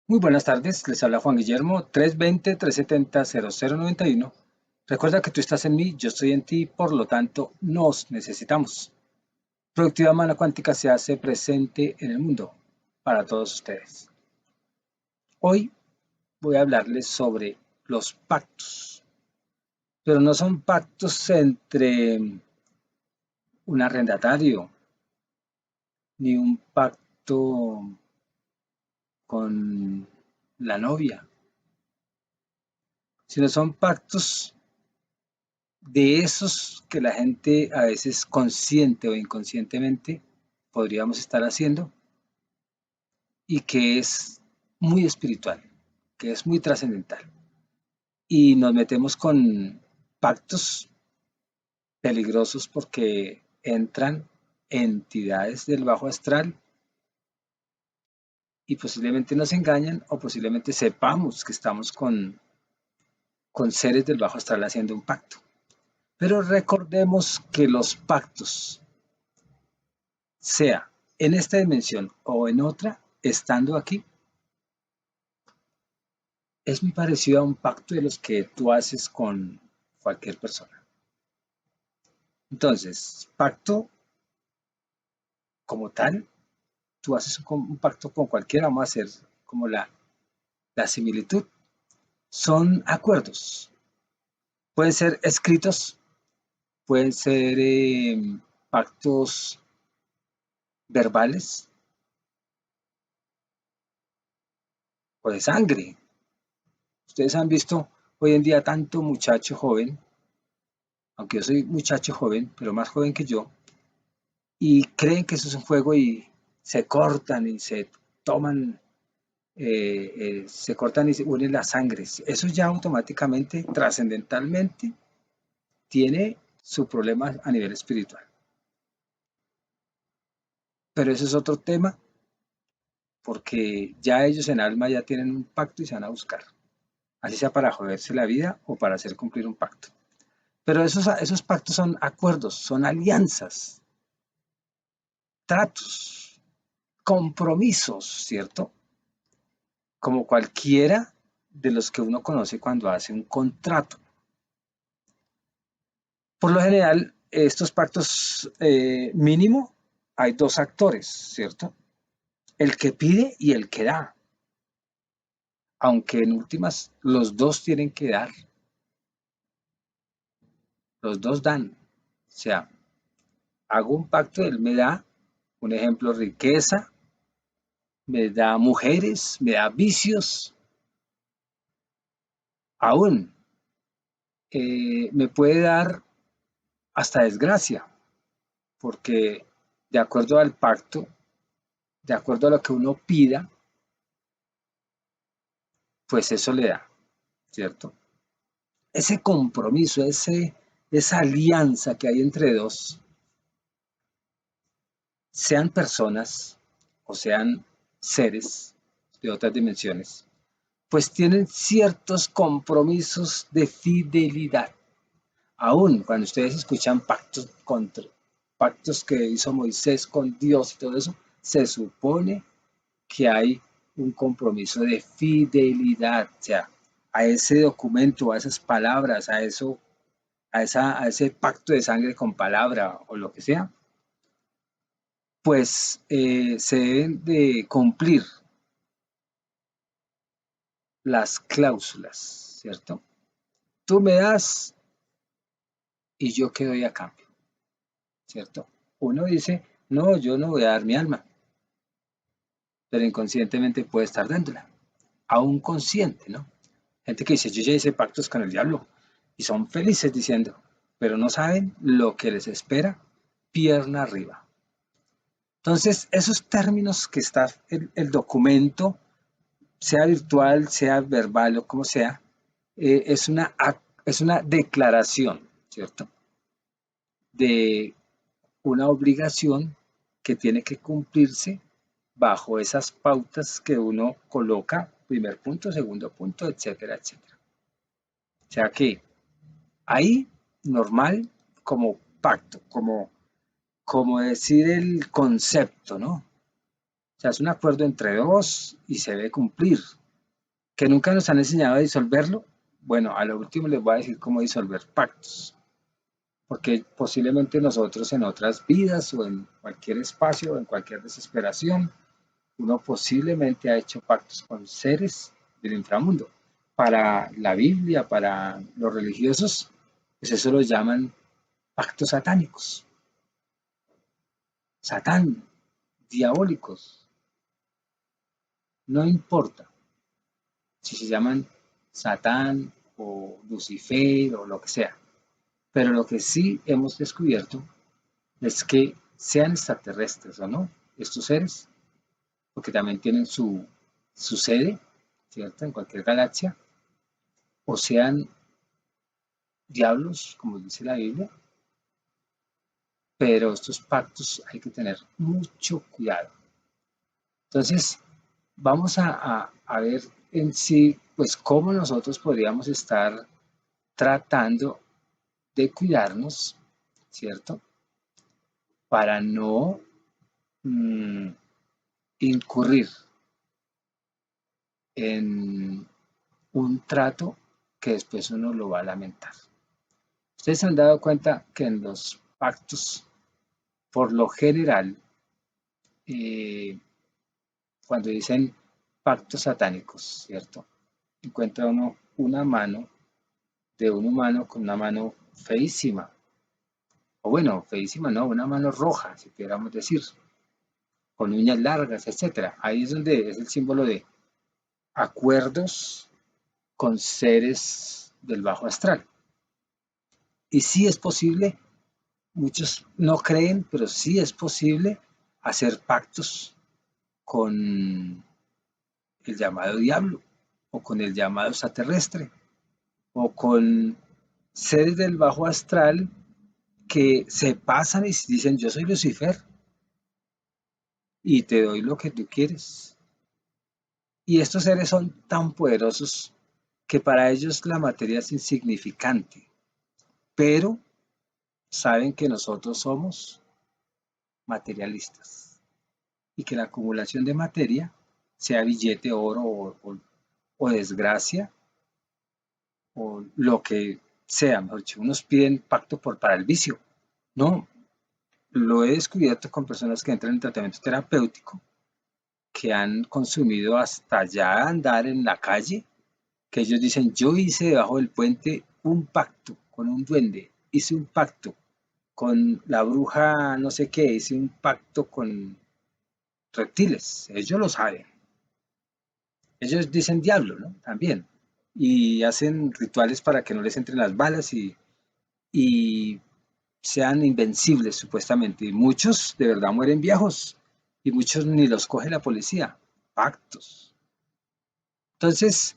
Muy buenas tardes, les habla Juan Guillermo, 320-370-0091. Recuerda que tú estás en mí, yo estoy en ti, por lo tanto, nos necesitamos. Productividad Humana Cuántica se hace presente en el mundo para todos ustedes. Hoy voy a hablarles sobre los pactos, pero no son pactos entre un arrendatario, ni un pacto con la novia, sino son pactos de esos que la gente a veces consciente o inconscientemente podríamos estar haciendo y que es muy espiritual, que es muy trascendental. Y nos metemos con pactos peligrosos porque entran entidades del bajo astral y posiblemente nos engañan o posiblemente sepamos que estamos con seres del bajo astral haciendo un pacto. Pero recordemos que los pactos, sea en esta dimensión o en otra, estando aquí, es muy parecido a un pacto de los que tú haces con cualquier persona. Entonces, pacto como tal, tú haces un pacto con cualquiera, vamos a hacer como la similitud. Son acuerdos. Pueden ser escritos, pueden ser pactos verbales o de sangre. Ustedes han visto hoy en día tanto muchacho joven, aunque yo soy muchacho joven, pero más joven que yo, y creen que eso es un juego y se cortan y se toman, se cortan y se unen las sangres. Eso ya automáticamente, trascendentalmente, tiene su problema a nivel espiritual. Pero eso es otro tema, porque ya ellos en alma ya tienen un pacto y se van a buscar. Así sea para joderse la vida o para hacer cumplir un pacto. Pero esos pactos son acuerdos, son alianzas, tratos, compromisos, ¿cierto? Como cualquiera de los que uno conoce cuando hace un contrato. Por lo general, estos pactos mínimo, hay dos actores, ¿cierto? El que pide y el que da. Aunque en últimas los dos tienen que dar, los dos dan. O sea, hago un pacto, él me da, un ejemplo, riqueza, me da mujeres, me da vicios, aún me puede dar hasta desgracia, porque de acuerdo al pacto, de acuerdo a lo que uno pida, pues eso le da, ¿cierto? Ese compromiso, esa alianza que hay entre dos, sean personas o sean seres de otras dimensiones, pues tienen ciertos compromisos de fidelidad. Aún cuando ustedes escuchan pactos que hizo Moisés con Dios y todo eso, se supone que hay un compromiso de fidelidad, o sea, a ese documento, a esas palabras, a ese pacto de sangre con palabra o lo que sea, pues se deben de cumplir las cláusulas, ¿cierto? Tú me das y yo qué doy a cambio, ¿cierto? Uno dice, no, yo no voy a dar mi alma, pero inconscientemente puede estar dándola, aún consciente, ¿no? Gente que dice, yo ya hice pactos con el diablo y son felices diciendo, pero no saben lo que les espera pierna arriba. Entonces, esos términos que está el documento, sea virtual, sea verbal o como sea, es una declaración, ¿cierto? De una obligación que tiene que cumplirse bajo esas pautas que uno coloca, primer punto, segundo punto, etcétera, etcétera. O sea que ahí, normal, como pacto, como decir el concepto, ¿no? O sea, es un acuerdo entre dos y se debe cumplir. que nunca nos han enseñado a disolverlo. Bueno, a lo último les voy a decir cómo disolver pactos, porque posiblemente nosotros en otras vidas o en cualquier espacio o en cualquier desesperación, uno posiblemente ha hecho pactos con seres del inframundo. Para la Biblia, para los religiosos, pues eso lo llaman pactos satánicos, satán, diabólicos, no importa si se llaman Satán o Lucifer o lo que sea. Pero lo que sí hemos descubierto es que sean extraterrestres o no, estos seres, porque también tienen su sede, ¿cierto? En cualquier galaxia, o sean diablos, como dice la Biblia, pero estos pactos hay que tener mucho cuidado. Entonces, vamos a ver en sí, pues, cómo nosotros podríamos estar tratando de cuidarnos, ¿cierto? Para no mm, incurrir en un trato que después uno lo va a lamentar. Ustedes se han dado cuenta que en los pactos, por lo general, eh, cuando dicen pactos satánicos, ¿cierto? Encuentra uno una mano de un humano con una mano feísima, o bueno, feísima no, una mano roja, si pudiéramos decir, con uñas largas, etcétera. Ahí es donde es el símbolo de acuerdos con seres del bajo astral. Y sí es posible, muchos no creen, pero sí es posible hacer pactos con el llamado diablo, o con el llamado extraterrestre, o con seres del bajo astral que se pasan y dicen yo soy Lucifer y te doy lo que tú quieres. Y estos seres son tan poderosos que para ellos la materia es insignificante, pero saben que nosotros somos materialistas y que la acumulación de materia, sea billete, oro o desgracia, o lo que sea, mejor dicho, unos piden pacto para el vicio. No, lo he descubierto con personas que entran en tratamiento terapéutico, que han consumido hasta ya andar en la calle, que ellos dicen, yo hice debajo del puente un pacto con un duende, hice un pacto con la bruja no sé qué, hice un pacto con reptiles, ellos lo saben. Ellos dicen diablo, ¿no? También. Y hacen rituales para que no les entren las balas y sean invencibles, supuestamente. Y muchos de verdad mueren viejos y muchos ni los coge la policía. Pactos. Entonces,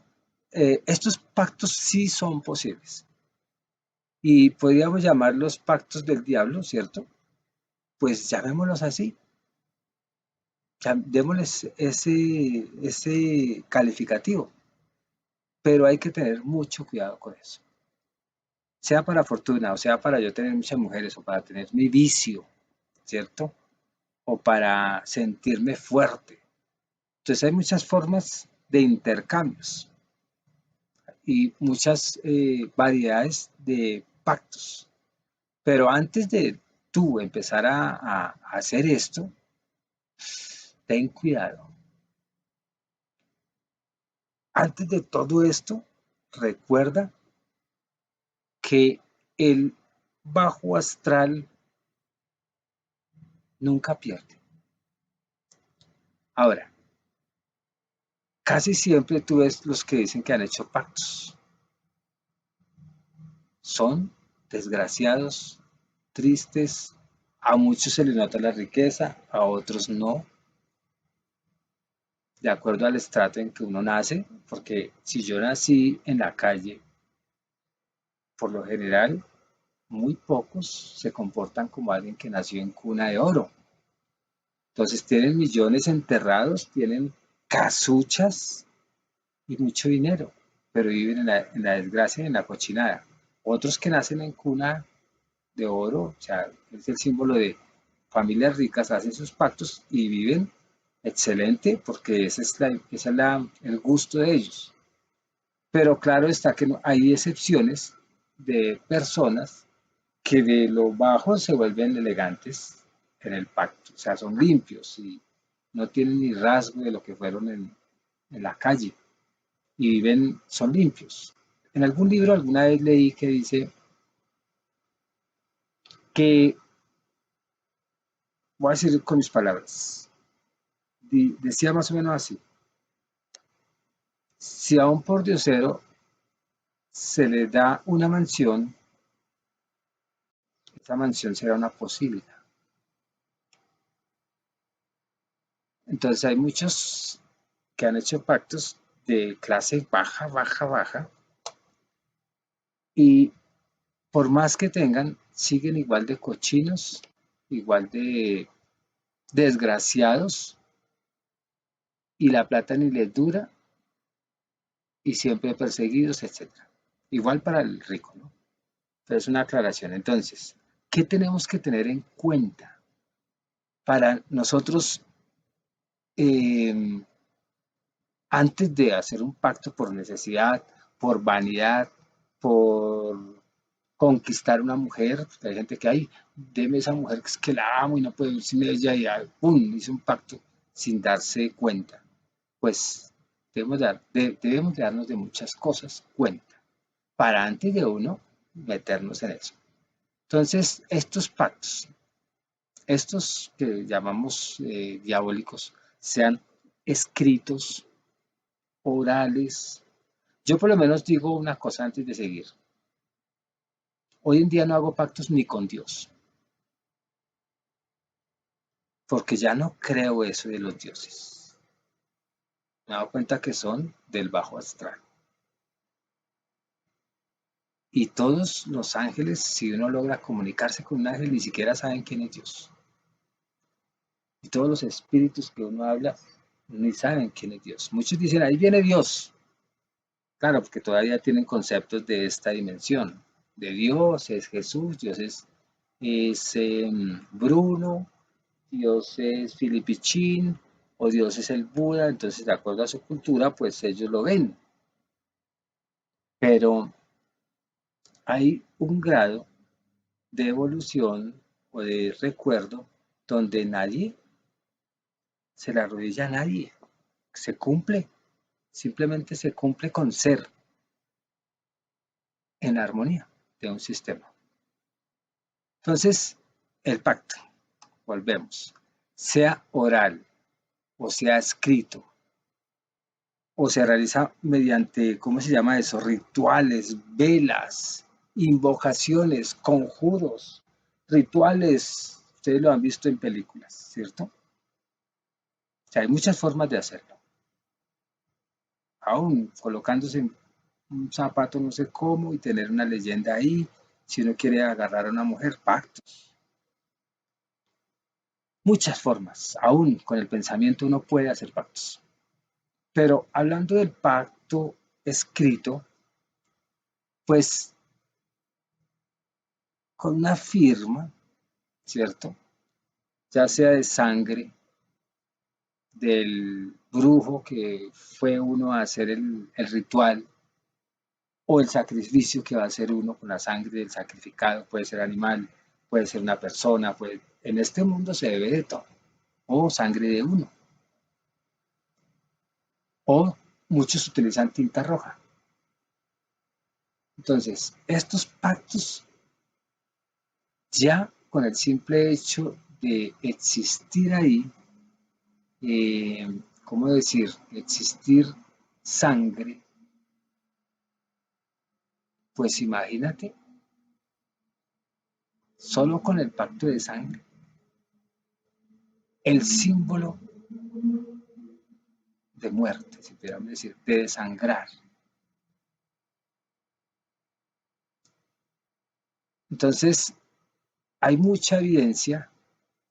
estos pactos sí son posibles. Y podríamos llamarlos pactos del diablo, ¿cierto? Pues llamémoslos así. Démosles ese calificativo. Pero hay que tener mucho cuidado con eso. Sea para fortuna, o sea para yo tener muchas mujeres, o para tener mi vicio, ¿cierto? O para sentirme fuerte. Entonces hay muchas formas de intercambios y muchas variedades de pactos. Pero antes de tú empezar a hacer esto, ten cuidado. Antes de todo esto, recuerda que el bajo astral nunca pierde. Ahora, casi siempre tú ves los que dicen que han hecho pactos. Son desgraciados, tristes, a muchos se les nota la riqueza, a otros no, de acuerdo al estrato en que uno nace, porque si yo nací en la calle, por lo general, muy pocos se comportan como alguien que nació en cuna de oro. Entonces tienen millones enterrados, tienen casuchas y mucho dinero, pero viven en la desgracia y en la cochinada. Otros que nacen en cuna de oro, o sea, es el símbolo de familias ricas, hacen sus pactos y viven excelente porque ese es el gusto de ellos. Pero claro está que hay excepciones de personas que de lo bajo se vuelven elegantes en el pacto, o sea, son limpios y no tienen ni rasgo de lo que fueron en la calle y viven, son limpios. En algún libro alguna vez leí que dice que, voy a decir con mis palabras, decía más o menos así, si a un pordiosero se le da una mansión, esa mansión será una posibilidad. Entonces hay muchos que han hecho pactos de clase baja, baja, baja, y por más que tengan, siguen igual de cochinos, igual de desgraciados, y la plata ni les dura, y siempre perseguidos, etcétera. Igual para el rico, ¿no? Pero es una aclaración. Entonces, ¿qué tenemos que tener en cuenta para nosotros eh, antes de hacer un pacto por necesidad, por vanidad, por conquistar una mujer? Porque hay gente que hay, deme esa mujer que es que la amo y no puedo ir sin ella y ¡pum! Hice un pacto sin darse cuenta. Pues debemos darnos de muchas cosas cuenta para antes de uno meternos en eso. Entonces, estos pactos, estos que llamamos diabólicos, sean escritos, orales. Yo por lo menos digo una cosa antes de seguir. Hoy en día no hago pactos ni con Dios, porque ya no creo eso de los dioses. Me he dado cuenta que son del bajo astral. Y todos los ángeles, si uno logra comunicarse con un ángel, ni siquiera saben quién es Dios. Y todos los espíritus que uno habla, ni saben quién es Dios. Muchos dicen, ahí viene Dios. Claro, porque todavía tienen conceptos de esta dimensión. De Dios es Jesús, Dios es Bruno, Dios es Filipichín o Dios es el Buda. Entonces, de acuerdo a su cultura, pues ellos lo ven. Pero hay un grado de evolución o de recuerdo donde nadie se le arrodilla a nadie. Se cumple, simplemente se cumple con ser en armonía de un sistema. Entonces, el pacto, volvemos, sea oral o sea escrito o se realiza mediante, ¿cómo se llama eso? Rituales, velas, invocaciones, conjuros, rituales, ustedes lo han visto en películas, ¿cierto? O sea, hay muchas formas de hacerlo. Aún colocándose un zapato no sé cómo y tener una leyenda ahí, si uno quiere agarrar a una mujer, pactos. Muchas formas, aún con el pensamiento uno puede hacer pactos. Pero hablando del pacto escrito, pues con una firma, ¿cierto? Ya sea de sangre del brujo que fue uno a hacer el ritual, o el sacrificio que va a hacer uno con la sangre del sacrificado, puede ser animal, puede ser una persona, en este mundo se debe de todo, o sangre de uno, o muchos utilizan tinta roja. Entonces, estos pactos ya con el simple hecho de existir ahí, ¿cómo decir? Existir sangre, pues imagínate, solo con el pacto de sangre, el símbolo de muerte, si pudiéramos decir, de desangrar. Entonces, hay mucha evidencia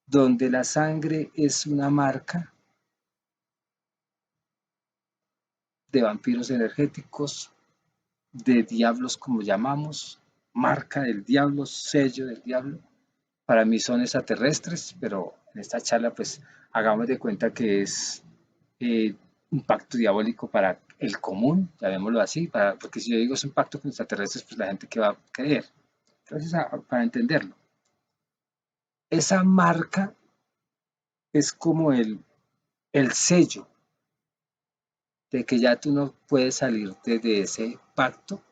donde la sangre es una marca de vampiros energéticos, de diablos como llamamos, marca del diablo, sello del diablo. Para mí son extraterrestres, pero en esta charla pues hagamos de cuenta que es un pacto diabólico para el común, llamémoslo así, porque si yo digo es un pacto con extraterrestres, pues la gente que va a creer. Entonces, para entenderlo, esa marca es como el sello de que ya tú no puedes salir de ese pacto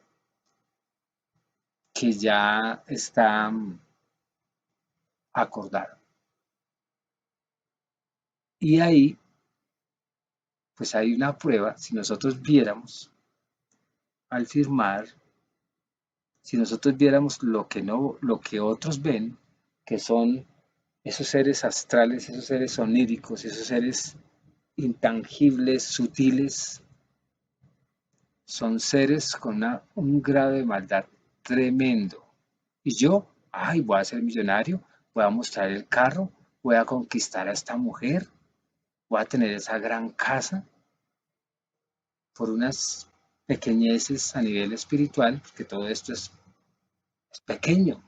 que ya está acordado. Y ahí, pues hay una prueba, si nosotros viéramos al firmar, si nosotros viéramos lo que no, lo que otros ven, que son esos seres astrales, esos seres oníricos, esos seres intangibles, sutiles, son seres con un grado de maldad tremendo. Y yo, ay, voy a ser millonario, voy a mostrar el carro, voy a conquistar a esta mujer, voy a tener esa gran casa por unas pequeñeces a nivel espiritual, porque todo esto es pequeño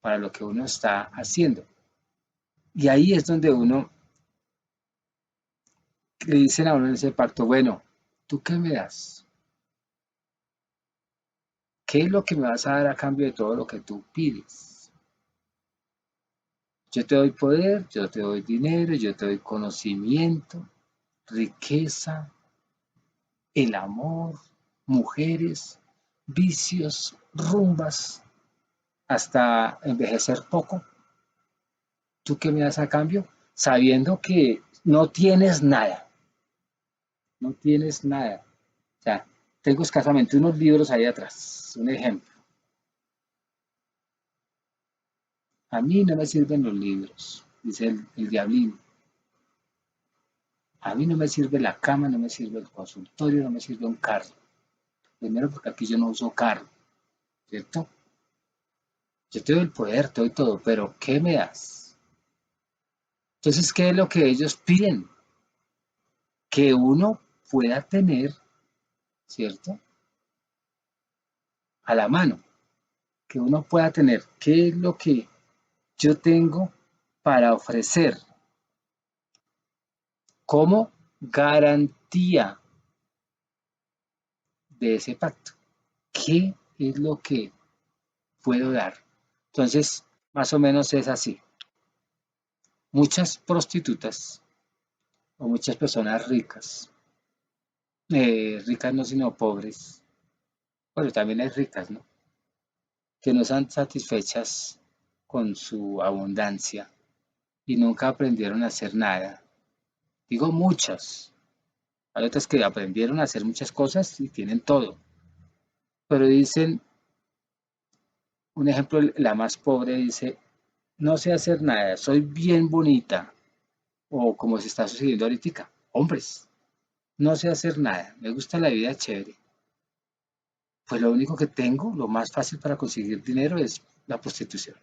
para lo que uno está haciendo. Y ahí es donde uno le dicen a uno en ese pacto, bueno, ¿tú qué me das? ¿Qué es lo que me vas a dar a cambio de todo lo que tú pides? Yo te doy poder, yo te doy dinero, yo te doy conocimiento, riqueza, el amor, mujeres, vicios, rumbas, hasta envejecer poco. ¿Tú qué me das a cambio? Sabiendo que no tienes nada, no tienes nada. O sea, tengo escasamente unos libros ahí atrás, un ejemplo. A mí no me sirven los libros, dice el diablín. A mí no me sirve la cama, no me sirve el consultorio, no me sirve un carro. Primero porque aquí yo no uso carro, ¿cierto? Yo te doy el poder, te doy todo, pero ¿qué me das? Entonces, ¿qué es lo que ellos piden? Que uno pueda tener, ¿cierto? A la mano, que uno pueda tener, ¿qué es lo que yo tengo para ofrecer como garantía de ese pacto? ¿Qué es lo que puedo dar? Entonces, más o menos es así. Muchas prostitutas o muchas personas ricas, ricas no sino pobres, bueno, también hay ricas, ¿no? Que no están satisfechas con su abundancia y nunca aprendieron a hacer nada. Digo muchas, hay otras que aprendieron a hacer muchas cosas y tienen todo, pero dicen, un ejemplo, la más pobre dice, no sé hacer nada, soy bien bonita, o como se está sucediendo ahorita, hombres, no sé hacer nada, me gusta la vida chévere. Pues lo único que tengo, lo más fácil para conseguir dinero es la prostitución.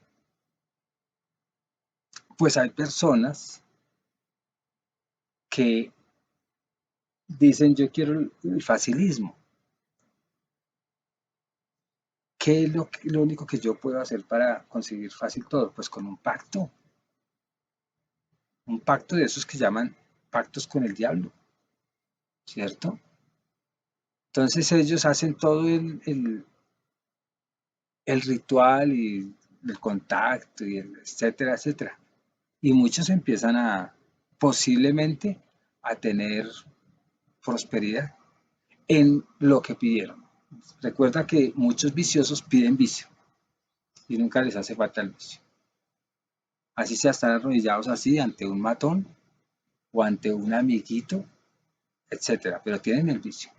Pues hay personas que dicen yo quiero el facilismo. ¿Qué es lo único que yo puedo hacer para conseguir fácil todo? Pues con un pacto de esos que llaman pactos con el diablo, ¿cierto? Entonces ellos hacen todo el ritual y el contacto y el etcétera, etcétera. Y muchos empiezan posiblemente a tener prosperidad en lo que pidieron. Recuerda que muchos viciosos piden vicio y nunca les hace falta el vicio. Así sea, están arrodillados así ante un matón o ante un amiguito, etcétera, pero tienen el vicio.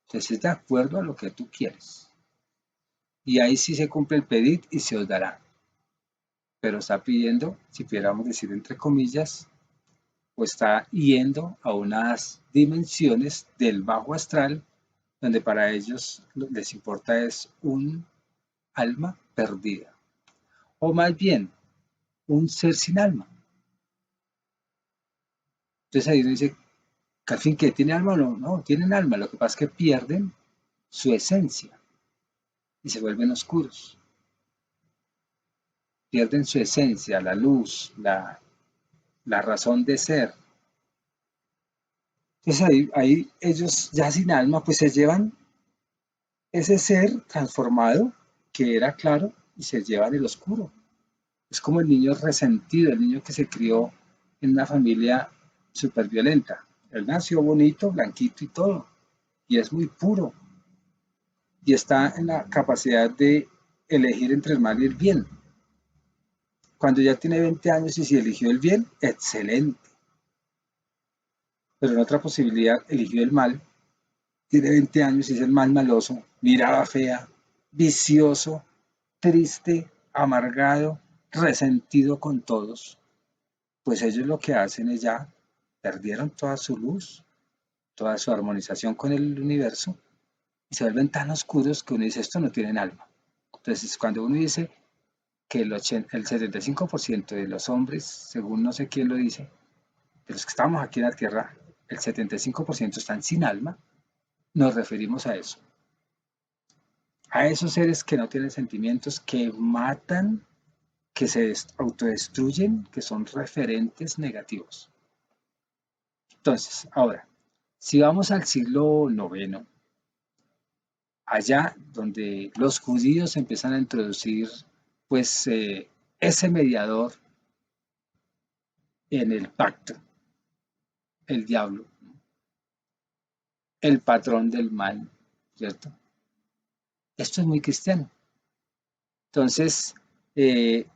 Entonces es de acuerdo a lo que tú quieres. Y ahí sí se cumple el pedir y se os dará. Pero está pidiendo, si pudiéramos decir entre comillas, o está yendo a unas dimensiones del bajo astral donde para ellos les importa es un alma perdida. O más bien, un ser sin alma. Entonces ahí uno dice, al fin que tiene alma o no, no, tienen alma, lo que pasa es que pierden su esencia y se vuelven oscuros. Pierden su esencia, la luz, la razón de ser. Entonces ahí ellos ya sin alma, pues se llevan ese ser transformado que era claro y se llevan el oscuro. Es como el niño resentido, el niño que se crió en una familia súper violenta. Él nació bonito, blanquito y todo, y es muy puro, y está en la capacidad de elegir entre el mal y el bien. Cuando ya tiene 20 años y si eligió el bien, excelente. Pero en otra posibilidad eligió el mal, tiene 20 años y es el mal maloso, mirada fea, vicioso, triste, amargado, resentido con todos. Pues ellos lo que hacen es ya perdieron toda su luz, toda su armonización con el universo y se vuelven tan oscuros que uno dice esto no tienen alma. Entonces cuando uno dice que el 75% de los hombres, según no sé quién lo dice, de los que estamos aquí en la Tierra, el 75% están sin alma, nos referimos a eso. A esos seres que no tienen sentimientos, que matan, que se autodestruyen, que son referentes negativos. Entonces, ahora, si vamos al siglo IX, allá donde los judíos empiezan a introducir pues ese mediador en el pacto, el diablo, el patrón del mal, ¿cierto? Esto es muy cristiano. Entonces, eh,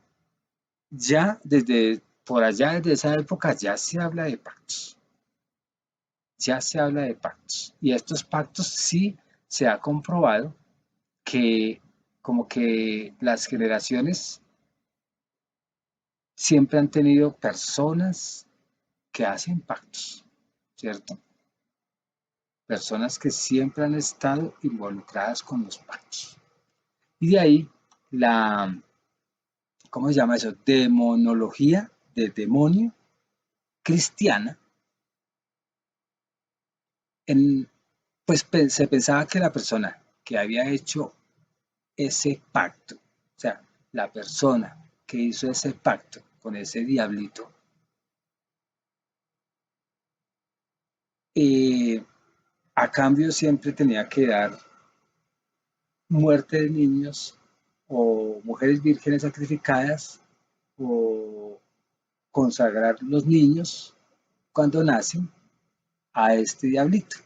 ya desde por allá, desde esa época, ya se habla de pactos, ya se habla de pactos. Y estos pactos sí se ha comprobado que como que las generaciones siempre han tenido personas que hacen pactos, ¿cierto? Personas que siempre han estado involucradas con los pactos. Y de ahí la, ¿cómo se llama eso? Demonología de demonio cristiana. En, pues se pensaba que la persona que había hecho ese pacto, o sea, la persona que hizo ese pacto con ese diablito, eh, a cambio siempre tenía que dar muerte de niños o mujeres vírgenes sacrificadas o consagrar los niños cuando nacen a este diablito.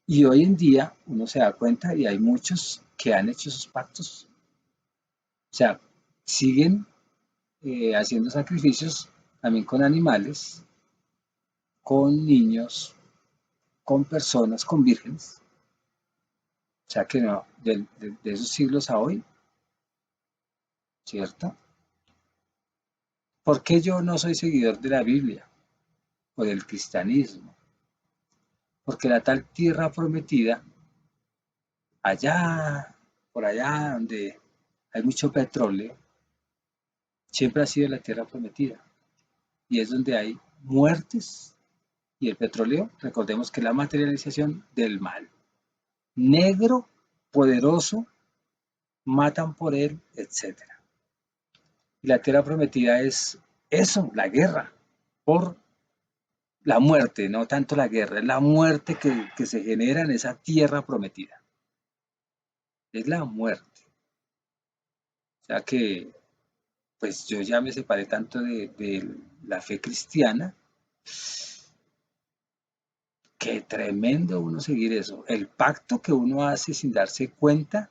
Y hoy en día uno se da cuenta y hay muchos que han hecho esos pactos. O sea, siguen haciendo sacrificios también con animales, con niños, con personas, con vírgenes. O sea que no, de esos siglos a hoy, ¿cierto? ¿Por qué yo no soy seguidor de la Biblia o del cristianismo? Porque la tal tierra prometida, allá, por allá donde hay mucho petróleo, siempre ha sido la tierra prometida. Y es donde hay muertes y el petróleo, recordemos que es la materialización del mal. Negro, poderoso, matan por él, etcétera. Y la tierra prometida es eso, la guerra, por la muerte, no tanto la guerra, es la muerte que se genera en esa tierra prometida. Es la muerte. O sea que, pues yo ya me separé tanto de la fe cristiana, que tremendo uno seguir eso. El pacto que uno hace sin darse cuenta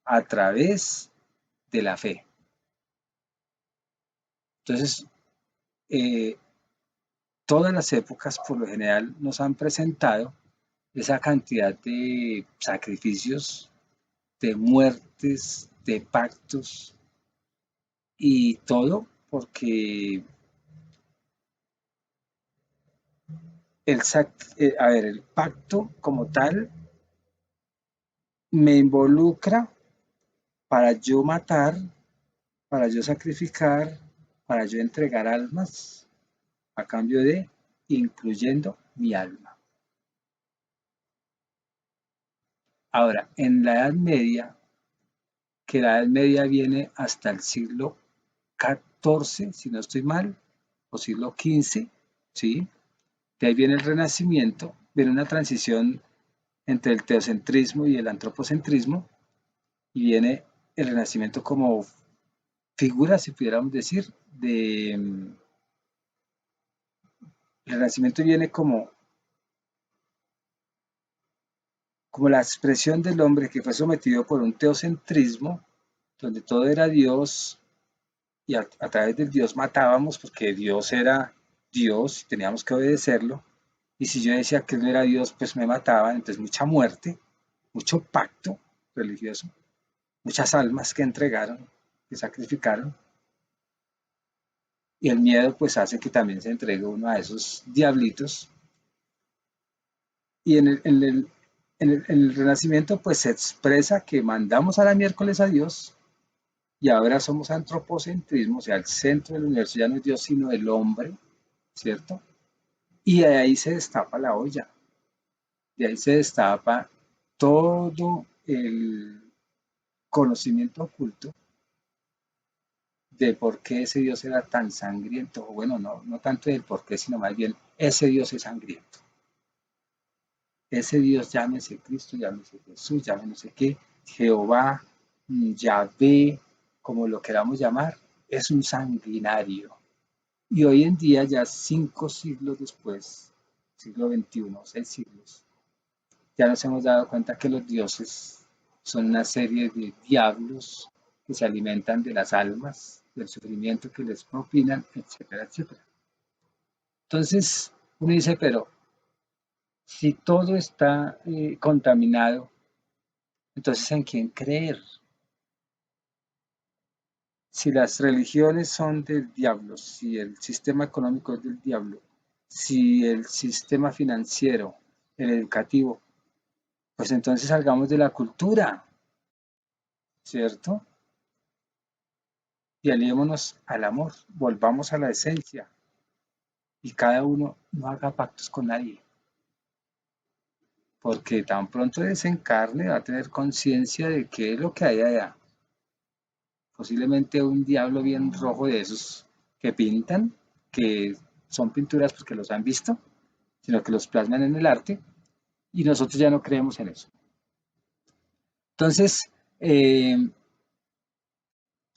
a través de la fe. Entonces, eh, todas las épocas por lo general nos han presentado esa cantidad de sacrificios, de muertes, de pactos y todo porque el pacto como tal me involucra para yo matar, para yo sacrificar, para yo entregar almas a cambio de, incluyendo mi alma. Ahora, en la Edad Media, que la Edad Media viene hasta el siglo XIV, si no estoy mal, o siglo XV, ¿sí? De ahí viene el Renacimiento, viene una transición entre el teocentrismo y el antropocentrismo, y viene el Renacimiento como figura, si pudiéramos decir, el Renacimiento viene como la expresión del hombre que fue sometido por un teocentrismo, donde todo era Dios y a través del Dios matábamos porque Dios era Dios y teníamos que obedecerlo. Y si yo decía que él no era Dios, pues me mataban. Entonces mucha muerte, mucho pacto religioso, muchas almas que entregaron, que sacrificaron. Y el miedo pues hace que también se entregue uno a esos diablitos. Y en el Renacimiento pues se expresa que mandamos a la miércoles a Dios y ahora somos antropocentrismo, o sea, el centro del universo ya no es Dios sino el hombre, ¿cierto? Y de ahí se destapa la olla, de ahí se destapa todo el conocimiento oculto de por qué ese Dios era tan sangriento, o bueno, no tanto del por qué, sino más bien ese Dios es sangriento. Ese Dios, llámese Cristo, llámese Jesús, llámese no sé qué, Jehová, Yahvé, como lo queramos llamar, es un sanguinario. Y hoy en día, ya 5 siglos después, siglo XXI, 6 siglos, ya nos hemos dado cuenta que los dioses son una serie de diablos que se alimentan de las almas, del sufrimiento que les propinan, etcétera, etcétera. Entonces, uno dice, pero si todo está contaminado, entonces ¿en quién creer? Si las religiones son del diablo, si el sistema económico es del diablo, si el sistema financiero, el educativo, pues entonces salgamos de la cultura, ¿cierto? Y aliémonos al amor, volvamos a la esencia y cada uno no haga pactos con nadie, porque tan pronto desencarne va a tener conciencia de qué es lo que hay allá. Posiblemente un diablo bien rojo de esos que pintan, que son pinturas porque los han visto, sino que los plasman en el arte y nosotros ya no creemos en eso. Entonces,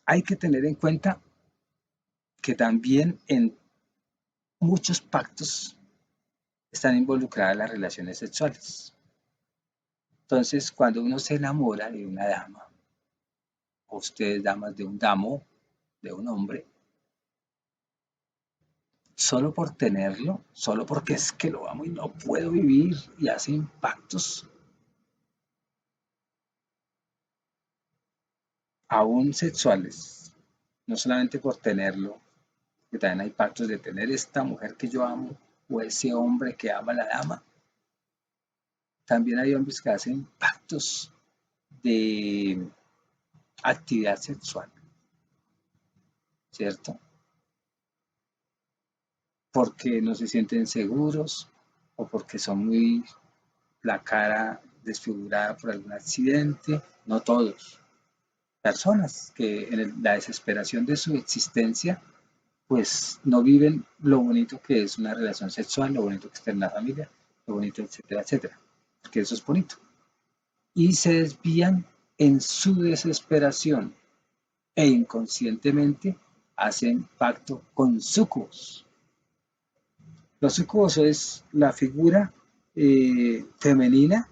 hay que tener en cuenta que también en muchos pactos están involucradas las relaciones sexuales. Entonces, cuando uno se enamora de una dama, o ustedes damas de un damo, de un hombre, solo por tenerlo, solo porque es que lo amo y no puedo vivir y hacen pactos aún sexuales, no solamente por tenerlo, que también hay pactos de tener esta mujer que yo amo o ese hombre que ama a la dama. También hay hombres que hacen pactos de actividad sexual, ¿cierto? Porque no se sienten seguros o porque son muy la cara desfigurada por algún accidente, no todos. Personas que en la desesperación de su existencia, pues no viven lo bonito que es una relación sexual, lo bonito que está en la familia, lo bonito, etcétera, etcétera, porque eso es bonito. Y se desvían en su desesperación e inconscientemente hacen pacto con sucubos. Los sucubos es la figura femenina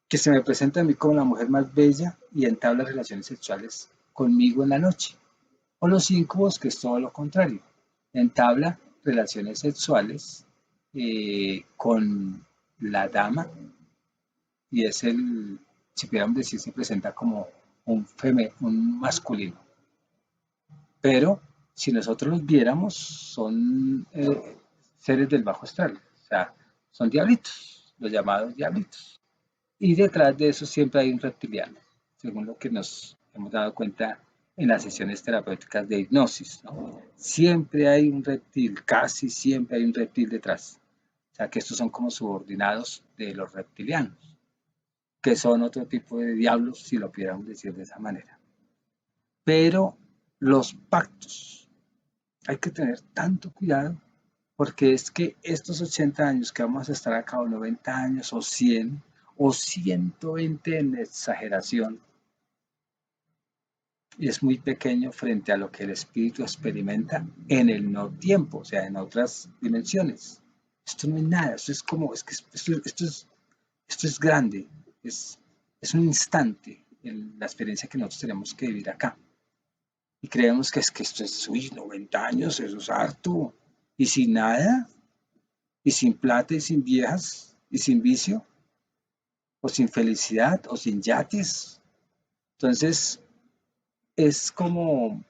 que se me presenta a mí como la mujer más bella y entabla relaciones sexuales conmigo en la noche. O los íncubos, que es todo lo contrario, entabla relaciones sexuales con la dama y es si pudiéramos decir, se presenta como un masculino. Pero si nosotros los viéramos, son seres del bajo astral, o sea, son diablitos, los llamados diablitos. Y detrás de eso siempre hay un reptiliano, según lo que nos hemos dado cuenta en las sesiones terapéuticas de hipnosis, ¿no? Siempre hay un reptil, casi siempre hay un reptil detrás. O sea que estos son como subordinados de los reptilianos, que son otro tipo de diablos, si lo pudiéramos decir de esa manera. Pero los pactos, hay que tener tanto cuidado porque es que estos 80 años que vamos a estar acá, o 90 años, o 100, o 120 en exageración, es muy pequeño frente a lo que el espíritu experimenta en el no tiempo, o sea, en otras dimensiones. Esto no es nada, esto es como, es que esto es grande, es, es un instante en la experiencia que nosotros tenemos que vivir acá. Y creemos que es que esto es, uy, 90 años, eso es harto. Y sin nada, y sin plata, y sin viejas, y sin vicio, o sin felicidad, o sin yates. Entonces, es como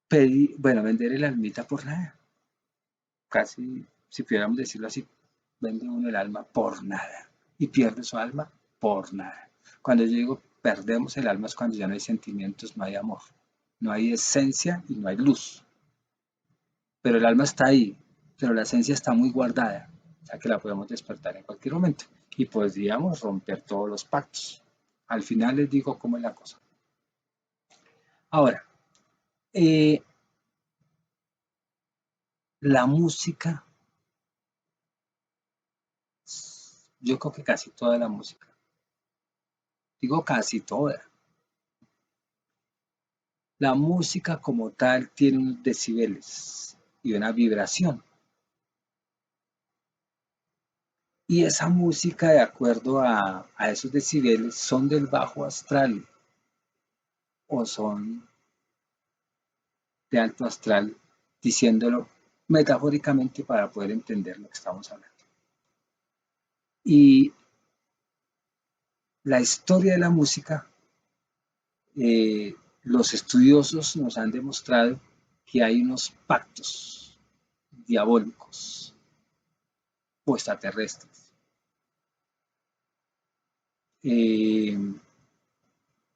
pedir, bueno, vender el almita por nada. Casi, si pudiéramos decirlo así, vende uno el alma por nada y pierde su alma por nada. Cuando yo digo perdemos el alma es cuando ya no hay sentimientos, no hay amor, no hay esencia y no hay luz. Pero el alma está ahí, pero la esencia está muy guardada, o sea que la podemos despertar en cualquier momento y podríamos romper todos los pactos. Al final les digo cómo es la cosa. Ahora, eh, la música, yo creo que casi toda la música, digo casi toda, la música como tal tiene unos decibeles y una vibración. Y esa música, de acuerdo a esos decibeles, son del bajo astral o son de alto astral, diciéndolo metafóricamente para poder entender lo que estamos hablando. Y la historia de la música, los estudiosos nos han demostrado que hay unos pactos diabólicos o extraterrestres eh,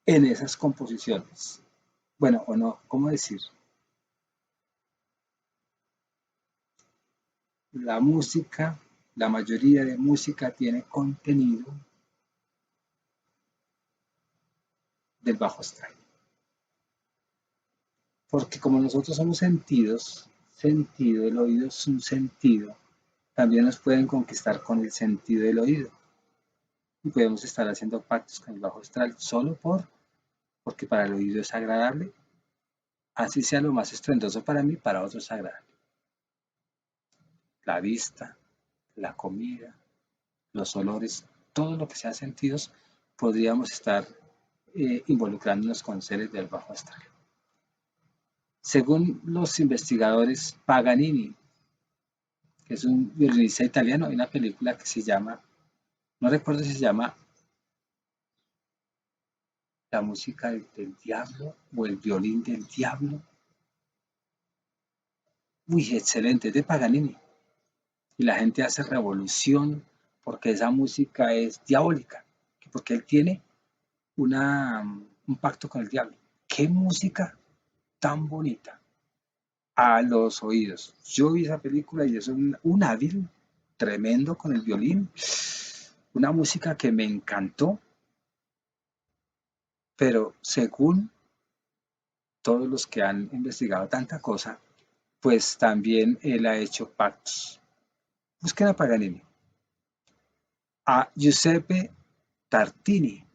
en esas composiciones. Bueno, o no, ¿cómo decir? La música, la mayoría de música tiene contenido del bajo astral. Porque como nosotros somos sentidos, sentido, el oído es un sentido, también nos pueden conquistar con el sentido del oído. Y podemos estar haciendo pactos con el bajo astral porque para el oído es agradable, así sea lo más estruendoso para mí, para otros es agradable. La vista, la comida, los olores, todo lo que sea sentidos, podríamos estar involucrándonos con seres del bajo astral. Según los investigadores, Paganini, que es un violinista italiano, hay una película que se llama, no recuerdo si se llama La música del diablo o El violín del diablo. Uy, excelente, es de Paganini. Y la gente hace revolución porque esa música es diabólica, porque él tiene un pacto con el diablo. ¡Qué música tan bonita! A los oídos. Yo vi esa película y es un hábil tremendo con el violín. Una música que me encantó, pero según todos los que han investigado tanta cosa, pues también él ha hecho pactos. Busquen a Paganini. A Giuseppe Tartini,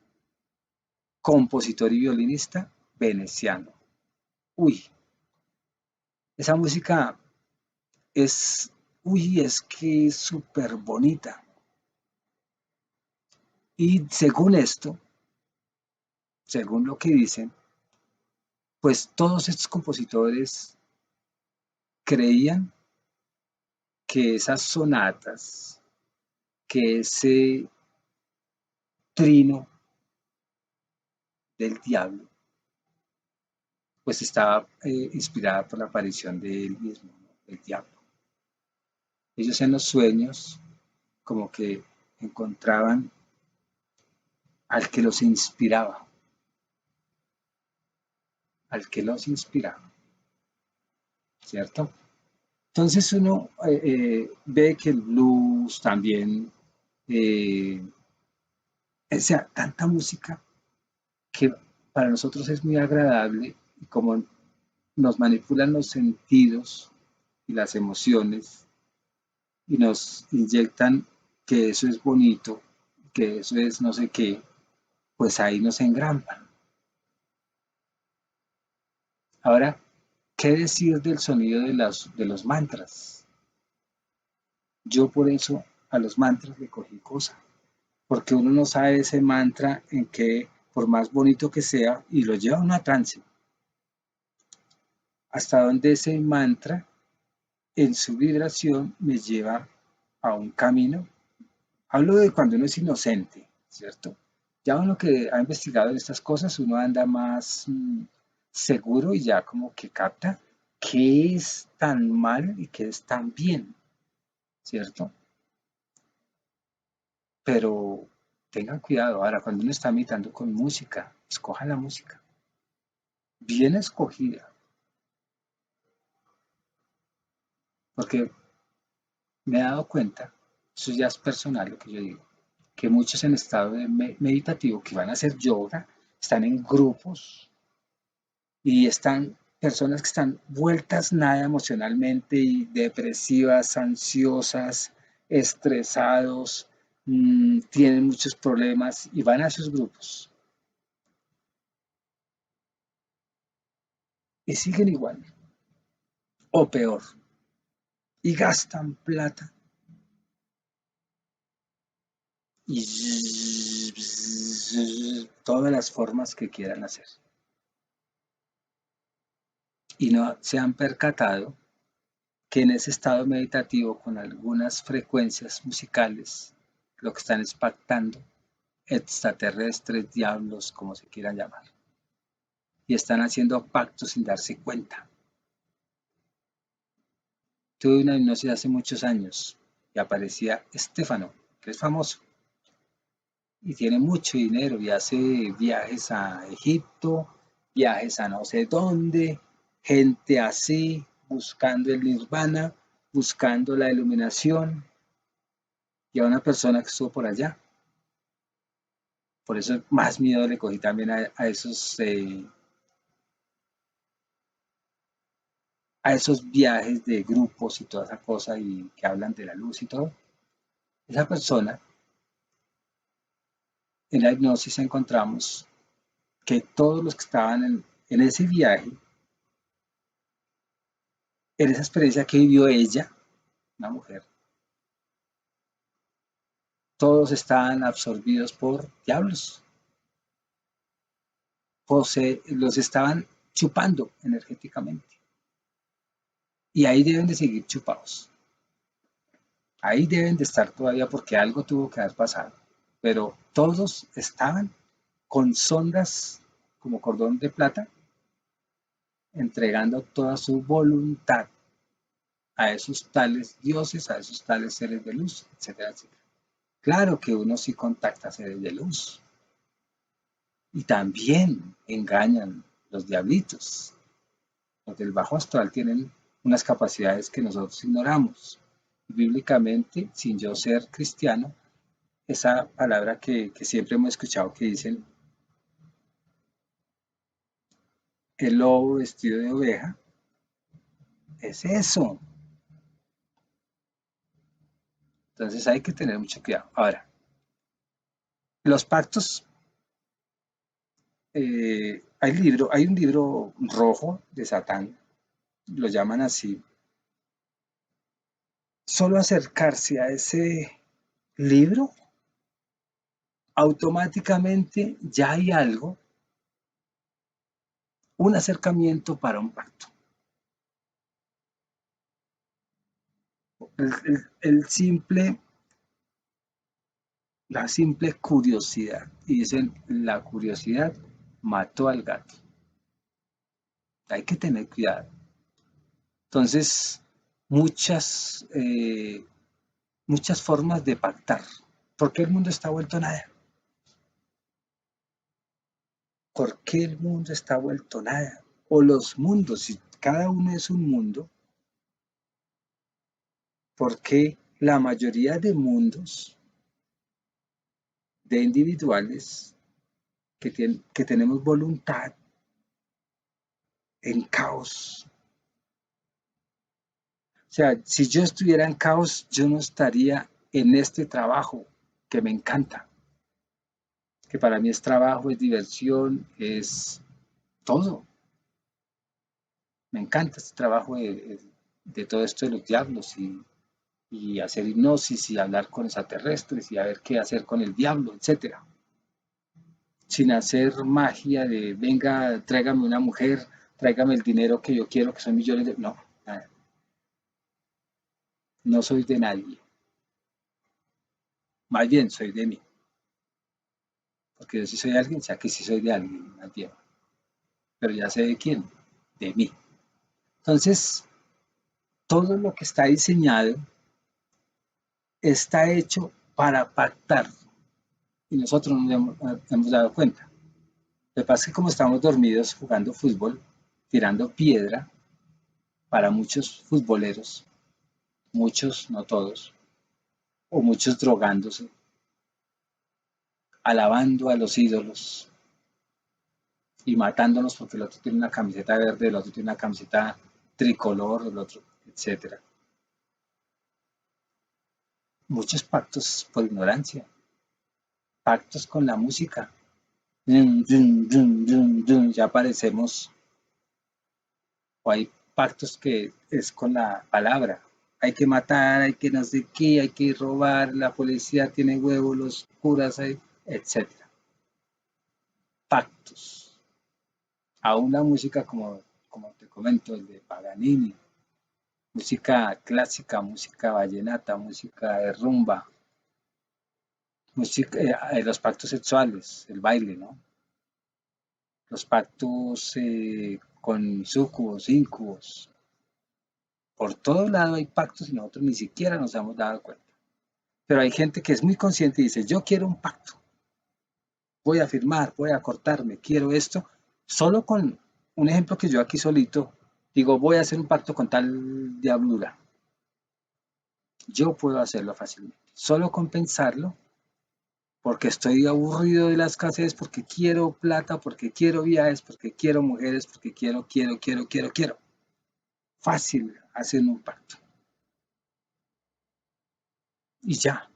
compositor y violinista veneciano. Uy, esa música es, uy, es que es súper bonita. Y según esto, según lo que dicen, pues todos estos compositores creían que esas sonatas, que ese trino del diablo, pues estaba inspirada por la aparición de él mismo, ¿no? El diablo. Ellos en los sueños como que encontraban al que los inspiraba, al que los inspiraba, ¿cierto? Entonces uno ve que el blues también, eh, o sea, tanta música que para nosotros es muy agradable y como nos manipulan los sentidos, y las emociones y nos inyectan que eso es bonito, que eso es no sé qué, pues ahí nos engrampan. Ahora, ¿qué decir del sonido de los mantras? Yo por eso a los mantras le cogí cosa, porque uno no sabe ese mantra en que, por más bonito que sea, y lo lleva a una trance, hasta donde ese mantra en su vibración me lleva a un camino. Hablo de cuando uno es inocente, ¿cierto? Ya uno que ha investigado en estas cosas, uno anda más seguro y ya como que capta qué es tan mal y qué es tan bien, ¿cierto? Pero tengan cuidado, ahora cuando uno está meditando con música, escojan la música, bien escogida, porque me he dado cuenta, eso ya es personal lo que yo digo, que muchos en estado de meditativo que van a hacer yoga están en grupos y están personas que están vueltas nada emocionalmente y depresivas, ansiosas, estresados, tienen muchos problemas y van a esos grupos y siguen igual o peor y gastan plata y todas las formas que quieran hacer y no se han percatado que en ese estado meditativo con algunas frecuencias musicales lo que están es pactando extraterrestres, diablos, como se quieran llamar, y están haciendo pactos sin darse cuenta. Tuve una hipnosis hace muchos años y aparecía Estefano, que es famoso y tiene mucho dinero y hace viajes a Egipto, viajes a no sé dónde, gente así, buscando el nirvana, buscando la iluminación, y a una persona que estuvo por allá. Por eso más miedo le cogí también a esos viajes de grupos y toda esa cosa y que hablan de la luz y todo. Esa persona, en la hipnosis encontramos que todos los que estaban en ese viaje, en esa experiencia que vivió ella, una mujer, todos estaban absorbidos por diablos, los estaban chupando energéticamente. Y ahí deben de seguir chupados. Ahí deben de estar todavía porque algo tuvo que haber pasado. Pero todos estaban con sondas como cordón de plata, entregando toda su voluntad a esos tales dioses, a esos tales seres de luz, etcétera, etcétera. Claro que uno sí contacta a seres de luz y también engañan los diablitos. Los del bajo astral tienen unas capacidades que nosotros ignoramos. Bíblicamente, sin yo ser cristiano, esa palabra que siempre hemos escuchado que dicen el lobo vestido de oveja, es eso. Entonces hay que tener mucho cuidado. Ahora, los pactos, hay un libro rojo de Satán, lo llaman así. Solo acercarse a ese libro, automáticamente ya hay algo, un acercamiento para un pacto. El simple, la simple curiosidad, y dicen, la curiosidad mató al gato. Hay que tener cuidado. Entonces, muchas formas de pactar. ¿Por qué el mundo está vuelto nada? ¿Por qué el mundo está vuelto nada? O los mundos, si cada uno es un mundo, ¿por qué la mayoría de mundos, de individuales que tenemos voluntad en caos? sea, si yo estuviera en caos, yo no estaría en este trabajo que me encanta, que para mí es trabajo, es diversión, es todo. Me encanta este trabajo de todo esto de los diablos y hacer hipnosis y hablar con extraterrestres y a ver qué hacer con el diablo, etcétera. Sin hacer magia de venga, tráigame una mujer, tráigame el dinero que yo quiero, que son millones de... No, nada. No soy de nadie. Más bien soy de mí. Porque yo sí soy de alguien, o sea que sí soy de alguien, más bien. Pero ya sé de quién, de mí. Entonces, todo lo que está diseñado está hecho para pactar y nosotros no hemos dado cuenta. Lo que pasa es que como estamos dormidos jugando fútbol, tirando piedra, para muchos futboleros, muchos, no todos, o muchos drogándose, alabando a los ídolos y matándonos porque el otro tiene una camiseta verde, el otro tiene una camiseta tricolor, el otro, etcétera. Muchos pactos por ignorancia, pactos con la música. Ya parecemos, o hay pactos que es con la palabra. Hay que matar, hay que no sé qué, hay que robar, la policía tiene huevos, los curas, etcétera. Pactos. Aún la música, como te comento, el de Paganini, música clásica, música vallenata, música de rumba, música, los pactos sexuales, el baile, ¿no? Los pactos con súcubos, íncubos. Por todo lado hay pactos y nosotros ni siquiera nos hemos dado cuenta. Pero hay gente que es muy consciente y dice, yo quiero un pacto, voy a firmar, voy a cortarme, quiero esto. Solo con un ejemplo que yo aquí solito digo, voy a hacer un pacto con tal diablura. Yo puedo hacerlo fácilmente. Solo con pensarlo, porque estoy aburrido de la escasez, porque quiero plata, porque quiero viajes, porque quiero mujeres, porque quiero. Fácil hacer un pacto. Y ya.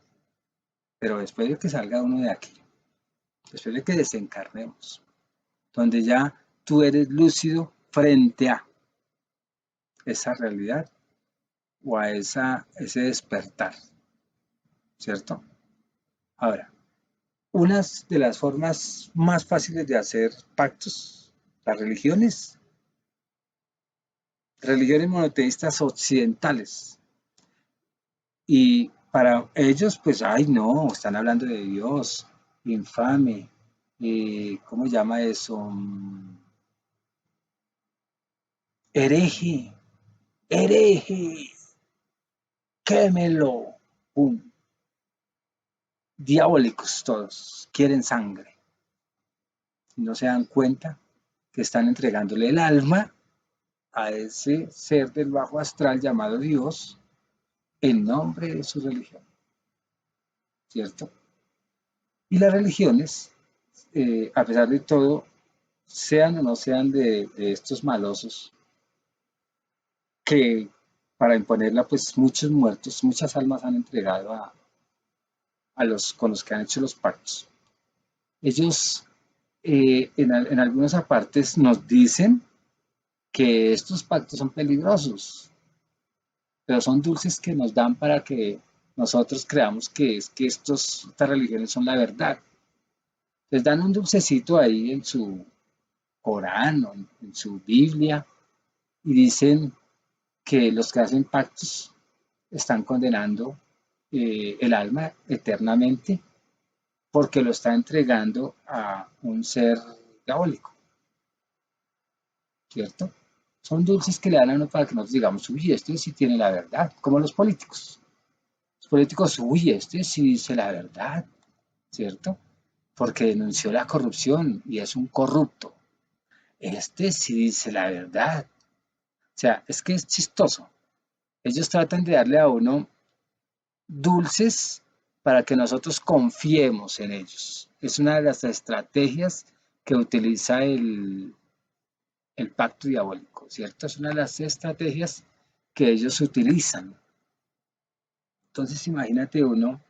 Pero después de que salga uno de aquí, después de que desencarnemos, donde ya tú eres lúcido frente a esa realidad o a ese despertar, ¿cierto? Ahora, una de las formas más fáciles de hacer pactos, las religiones monoteístas occidentales. Y para ellos, pues, ay, no, están hablando de Dios, infame, ¿cómo llama eso? Hereje, hereje, quémelo, pum. Diabólicos todos, quieren sangre. No se dan cuenta que están entregándole el alma a ese ser del bajo astral llamado Dios en nombre de su religión, ¿cierto? Y las religiones, a pesar de todo, sean o no sean de estos malosos, que para imponerla, pues muchos muertos, muchas almas han entregado a los con los que han hecho los pactos. Ellos en algunas partes nos dicen que estos pactos son peligrosos, pero son dulces que nos dan para que nosotros creamos que es que estas religiones son la verdad. Les dan un dulcecito ahí en su Corán o en su Biblia y dicen que los que hacen pactos están condenando el alma eternamente porque lo está entregando a un ser diabólico, ¿cierto? Son dulces que le dan a uno para que nosotros digamos, uy, este sí tiene la verdad, como los políticos. Los políticos, uy, este sí dice la verdad, ¿cierto? Porque denunció la corrupción y es un corrupto. Este sí dice la verdad. O sea, es que es chistoso. Ellos tratan de darle a uno dulces para que nosotros confiemos en ellos. Es una de las estrategias que utiliza el pacto diabólico, ¿cierto? Es una de las estrategias que ellos utilizan. Entonces imagínate uno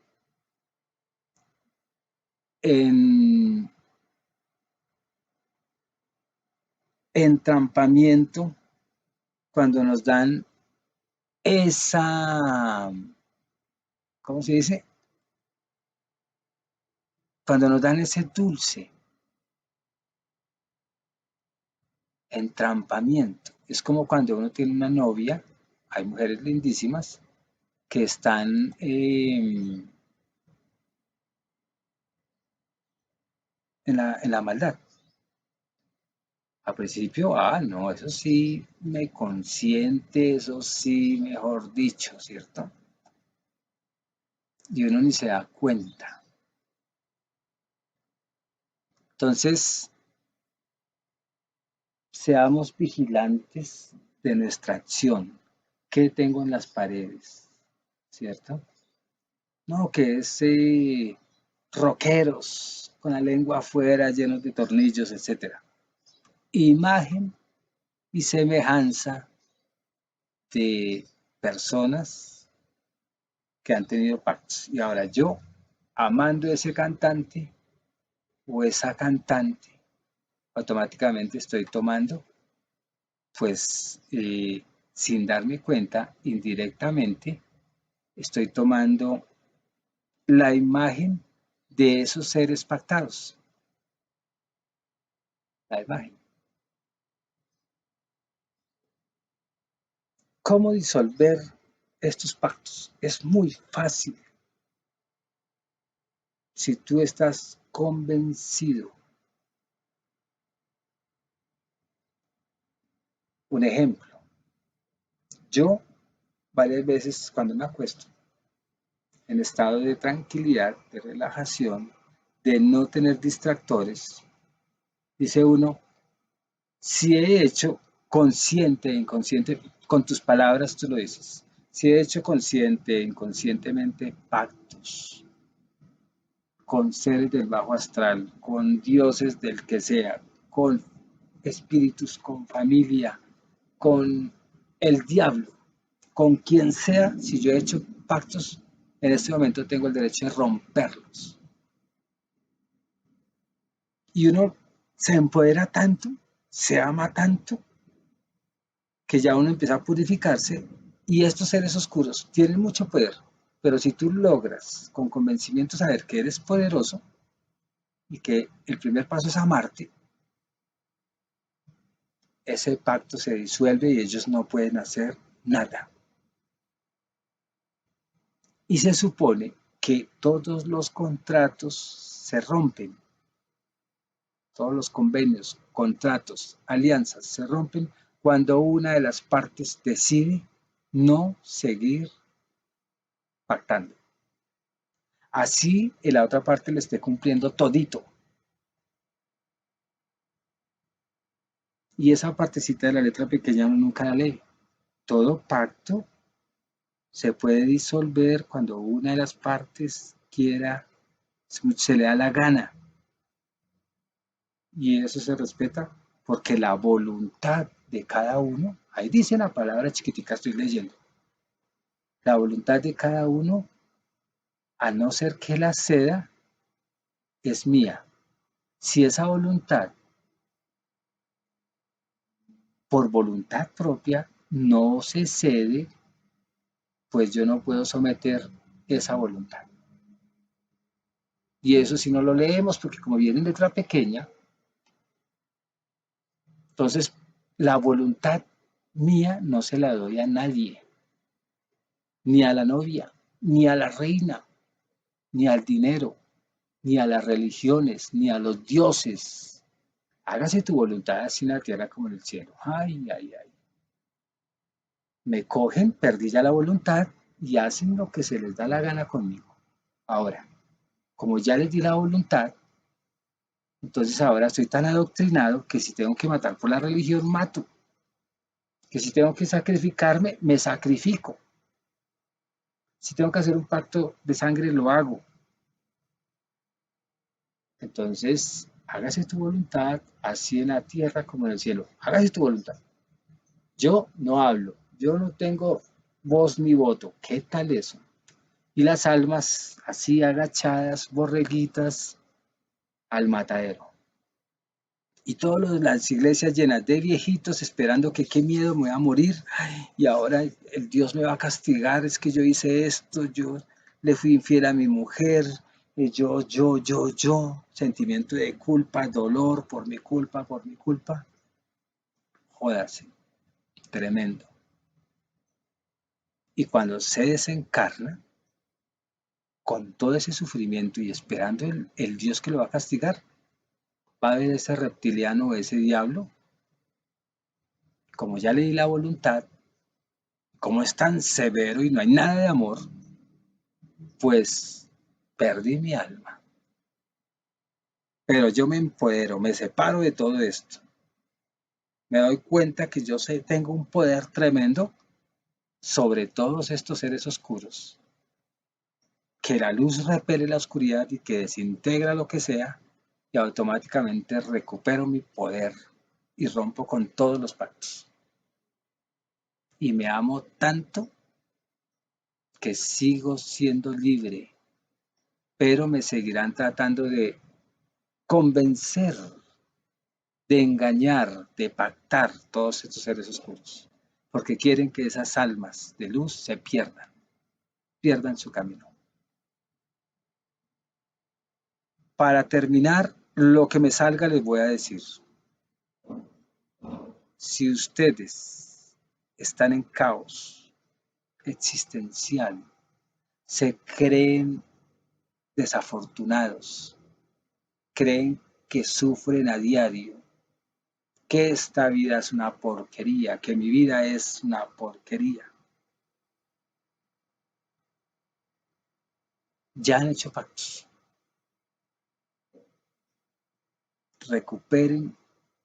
en entrampamiento cuando nos dan esa, ¿cómo se dice? Cuando nos dan ese dulce, entrampamiento. Es como cuando uno tiene una novia, hay mujeres lindísimas que están en la maldad. Al principio, no, eso sí me consiente, eso sí, mejor dicho, ¿cierto? Y uno ni se da cuenta. Entonces, seamos vigilantes de nuestra acción. ¿Qué tengo en las paredes? ¿Cierto? No, que es rockeros con la lengua afuera, llenos de tornillos, etcétera. Imagen y semejanza de personas que han tenido pactos. Y ahora yo, amando a ese cantante o esa cantante, automáticamente estoy tomando, pues sin darme cuenta, indirectamente, estoy tomando la imagen de esos seres pactados. La imagen. ¿Cómo disolver estos pactos? Es muy fácil. Si tú estás convencido. Un ejemplo, yo varias veces cuando me acuesto en estado de tranquilidad, de relajación, de no tener distractores, dice uno, si he hecho consciente e inconsciente, con tus palabras tú lo dices, si he hecho consciente e inconscientemente pactos con seres del bajo astral, con dioses del que sea, con espíritus, con familia, con el diablo, con quien sea, si yo he hecho pactos, en este momento tengo el derecho de romperlos. Y uno se empodera tanto, se ama tanto, que ya uno empieza a purificarse y estos seres oscuros tienen mucho poder, pero si tú logras con convencimiento saber que eres poderoso y que el primer paso es amarte, ese pacto se disuelve y ellos no pueden hacer nada. Y se supone que todos los contratos se rompen, todos los convenios, contratos, alianzas se rompen cuando una de las partes decide no seguir pactando. Así la otra parte le esté cumpliendo todito. Y esa partecita de la letra pequeña uno nunca la lee. Todo pacto se puede disolver cuando una de las partes quiera, se le da la gana. Y eso se respeta porque la voluntad de cada uno, ahí dice la palabra chiquitica, estoy leyendo, la voluntad de cada uno, a no ser que la ceda, es mía. Si esa voluntad, por voluntad propia, no se cede, pues yo no puedo someter esa voluntad. Y eso si no lo leemos, porque como viene en letra pequeña, entonces la voluntad mía no se la doy a nadie, ni a la novia, ni a la reina, ni al dinero, ni a las religiones, ni a los dioses. Hágase tu voluntad así en la tierra como en el cielo. Ay, ay, ay. Me cogen, perdí ya la voluntad y hacen lo que se les da la gana conmigo. Ahora, como ya les di la voluntad, entonces ahora estoy tan adoctrinado que si tengo que matar por la religión, mato. Que si tengo que sacrificarme, me sacrifico. Si tengo que hacer un pacto de sangre, lo hago. Entonces, hágase tu voluntad, así en la tierra como en el cielo. Hágase tu voluntad. Yo no hablo, yo no tengo voz ni voto. ¿Qué tal eso? Y las almas así agachadas, borreguitas, al matadero. Y todas las iglesias llenas de viejitos esperando que qué miedo me voy a morir. Ay, y ahora el Dios me va a castigar, es que yo hice esto, yo le fui infiel a mi mujer, y yo, sentimiento de culpa, dolor por mi culpa, por mi culpa. Jódase, tremendo. Y cuando se desencarna, con todo ese sufrimiento y esperando el Dios que lo va a castigar, va a ver ese reptiliano o ese diablo, como ya le di la voluntad, como es tan severo y no hay nada de amor, pues perdí mi alma. Pero yo me empodero, me separo de todo esto. Me doy cuenta que yo sé, tengo un poder tremendo sobre todos estos seres oscuros, que la luz repele la oscuridad y que desintegra lo que sea y automáticamente recupero mi poder y rompo con todos los pactos. Y me amo tanto que sigo siendo libre, pero me seguirán tratando de convencer, de engañar, de pactar todos estos seres oscuros, porque quieren que esas almas de luz se pierdan su camino. Para terminar, lo que me salga les voy a decir. Si ustedes están en caos existencial, se creen desafortunados, creen que sufren a diario, que esta vida es una porquería, que mi vida es una porquería. Ya han hecho pactos. Recuperen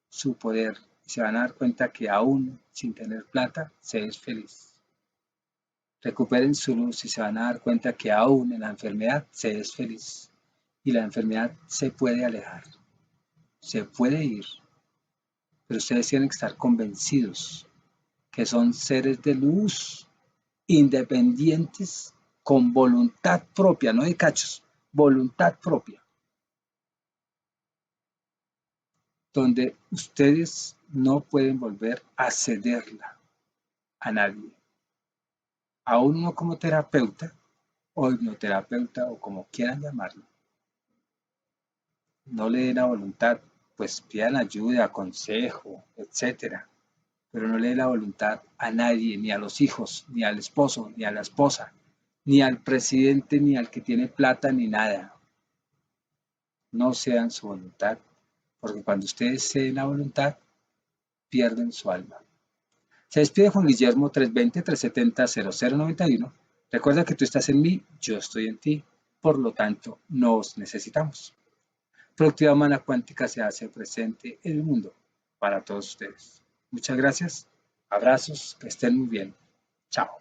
su poder y se van a dar cuenta que aún sin tener plata se es feliz. Recuperen su luz y se van a dar cuenta que aún en la enfermedad se es feliz. Y la enfermedad se puede alejar, se puede ir, pero ustedes tienen que estar convencidos que son seres de luz, independientes, con voluntad propia, no de cachos, voluntad propia, donde ustedes no pueden volver a cederla a nadie. A uno como terapeuta o hipnoterapeuta o como quieran llamarlo, no le den la voluntad, pues pidan ayuda, consejo, etcétera, pero no le den la voluntad a nadie, ni a los hijos, ni al esposo, ni a la esposa, ni al presidente, ni al que tiene plata, ni nada. No sean su voluntad, porque cuando ustedes se den la voluntad, pierden su alma. Se despide Juan Guillermo 320-370-0091. Recuerda que tú estás en mí, yo estoy en ti, por lo tanto, nos necesitamos. Productividad Humana Cuántica se hace presente en el mundo para todos ustedes. Muchas gracias, abrazos, que estén muy bien. Chao.